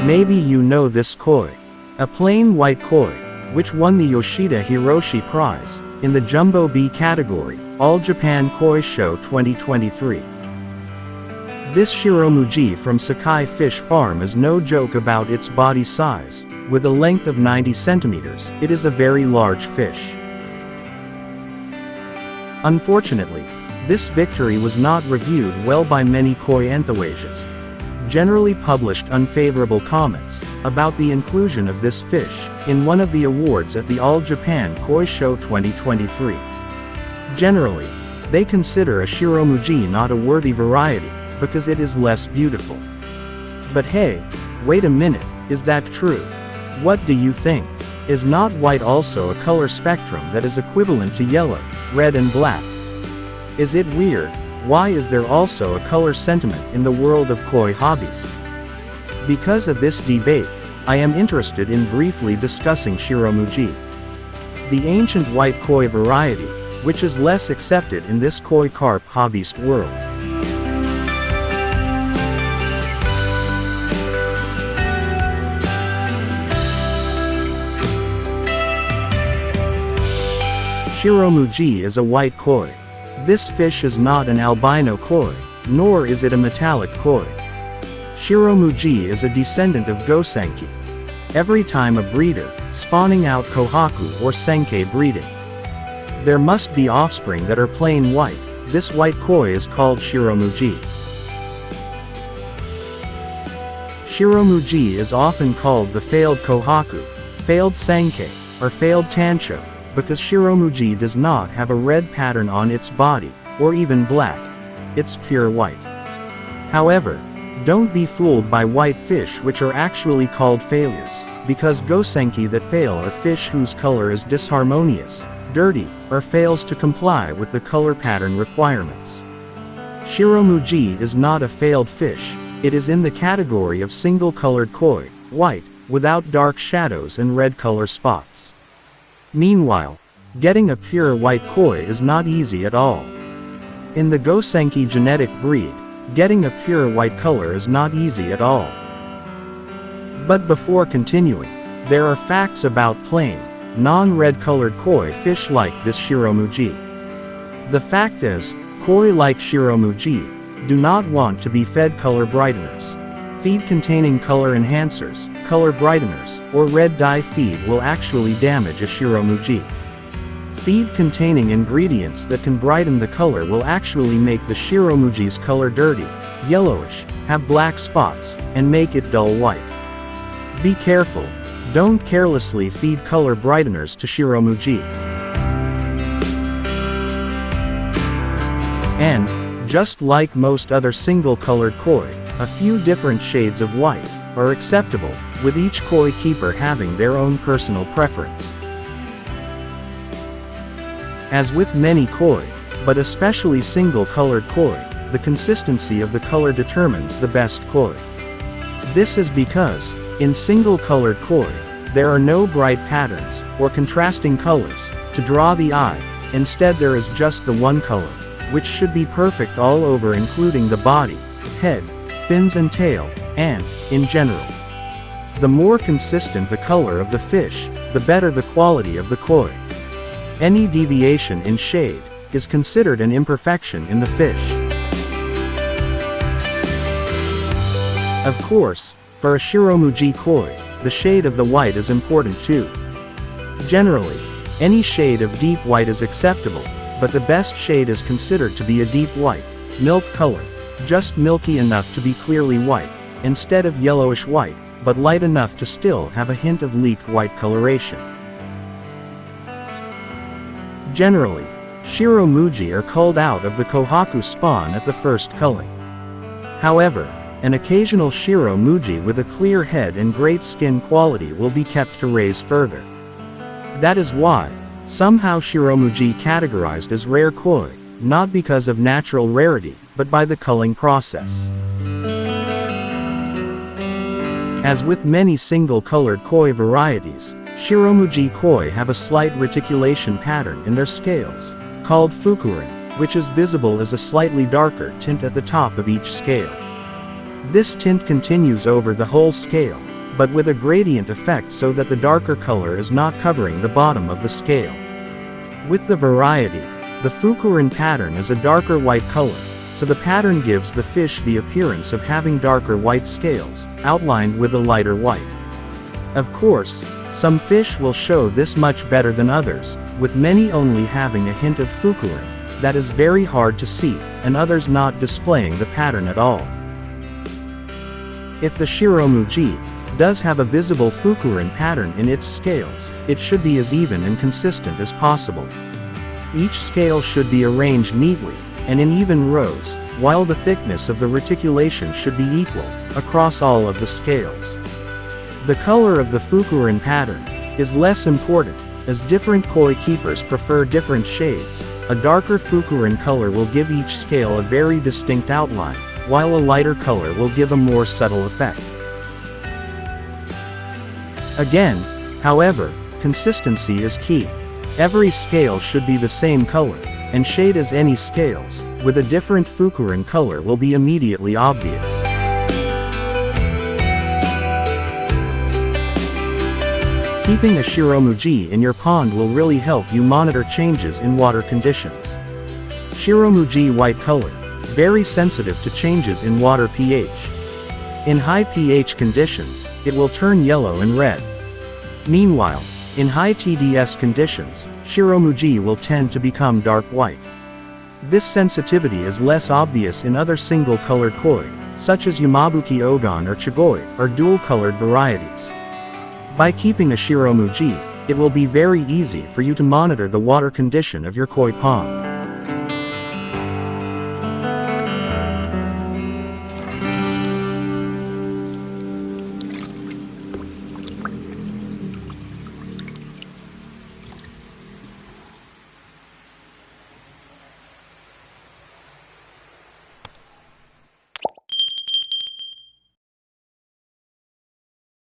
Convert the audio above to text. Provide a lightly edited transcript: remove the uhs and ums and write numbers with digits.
Maybe you know this koi. A plain white koi, which won the Yoshida Hiroshi Prize, in the Jumbo B category, All Japan Koi Show 2023. This Shiro Muji from Sakai Fish Farm is no joke about its body size. With a length of 90 centimeters, it is a very large fish. Unfortunately, this victory was not reviewed well by many koi enthusiasts. Generally published unfavorable comments about the inclusion of this fish in one of the awards at the All Japan Koi Show 2023. Generally, they consider a Shiro Muji not a worthy variety because it is less beautiful. But hey, wait a minute, is that true? What do you think? Is not white also a color spectrum that is equivalent to yellow, red and black? Is it weird? Why is there also a color sentiment in the world of koi hobbies? Because of this debate, I am interested in briefly discussing Shiro Muji, the ancient white koi variety, which is less accepted in this koi carp hobbyist world. Shiro Muji is a white koi. This fish is not an albino koi, nor is it a metallic koi. Shiro Muji is a descendant of Gosenki. Every time a breeder, spawning out kohaku or senkai breeding, there must be offspring that are plain white. This white koi is called Shiro Muji. Shiro Muji is often called the failed kohaku, failed senkai, or failed tancho, because Shiro Muji does not have a red pattern on its body, or even black. It's pure white. However, don't be fooled by white fish which are actually called failures, because gosenki that fail are fish whose color is disharmonious, dirty, or fails to comply with the color pattern requirements. Shiro Muji is not a failed fish, it is in the category of single-colored koi, white, without dark shadows and red color spots. Meanwhile, getting a pure white koi is not easy at all. In the Gosenki genetic breed, getting a pure white color is not easy at all. But before continuing, there are facts about plain, non-red colored koi fish like this Shiro Muji. The fact is, koi like Shiro Muji do not want to be fed color brighteners. Feed containing color enhancers, color brighteners, or red dye feed will actually damage a Shiro Muji. Feed containing ingredients that can brighten the color will actually make the Shiro Muji's color dirty, yellowish, have black spots, and make it dull white. Be careful, don't carelessly feed color brighteners to Shiro Muji. And, just like most other single-colored koi, a few different shades of white are acceptable, with each koi keeper having their own personal preference. As with many koi, but especially single-colored koi, the consistency of the color determines the best koi. This is because, in single-colored koi, there are no bright patterns, or contrasting colors, to draw the eye. Instead there is just the one color, which should be perfect all over including the body, head, fins and tail, and, in general. The more consistent the color of the fish, the better the quality of the koi. Any deviation in shade is considered an imperfection in the fish. Of course, for a Shiro Muji koi, the shade of the white is important too. Generally, any shade of deep white is acceptable, but the best shade is considered to be a deep white, milk color, just milky enough to be clearly white, instead of yellowish white, but light enough to still have a hint of leaked white coloration. Generally, Shiro Muji are culled out of the kohaku spawn at the first culling. However, an occasional Shiro Muji with a clear head and great skin quality will be kept to raise further. That is why, somehow Shiro Muji categorized as rare koi, not because of natural rarity, but by the culling process. As with many single-colored koi varieties, Shiro Muji koi have a slight reticulation pattern in their scales, called fukuin, which is visible as a slightly darker tint at the top of each scale. This tint continues over the whole scale, but with a gradient effect so that the darker color is not covering the bottom of the scale. With the variety, the fukuin pattern is a darker white color, so the pattern gives the fish the appearance of having darker white scales, outlined with a lighter white. Of course, some fish will show this much better than others, with many only having a hint of fukuin, that is very hard to see, and others not displaying the pattern at all. If the Shiro Muji does have a visible fukuin pattern in its scales, it should be as even and consistent as possible. Each scale should be arranged neatly, and in even rows, while the thickness of the reticulation should be equal, across all of the scales. The color of the fukuin pattern is less important, as different koi keepers prefer different shades. A darker fukuin color will give each scale a very distinct outline, while a lighter color will give a more subtle effect. Again, however, consistency is key. Every scale should be the same color, and shade as any scales, with a different fukuin color will be immediately obvious. Keeping a Shiro Muji in your pond will really help you monitor changes in water conditions. Shiro Muji white color, very sensitive to changes in water pH. In high pH conditions, it will turn yellow and red. Meanwhile, in high TDS conditions, Shiro Muji will tend to become dark white. This sensitivity is less obvious in other single-colored koi, such as Yamabuki Ogon or Chigoi, or dual-colored varieties. By keeping a Shiro Muji, it will be very easy for you to monitor the water condition of your koi pond.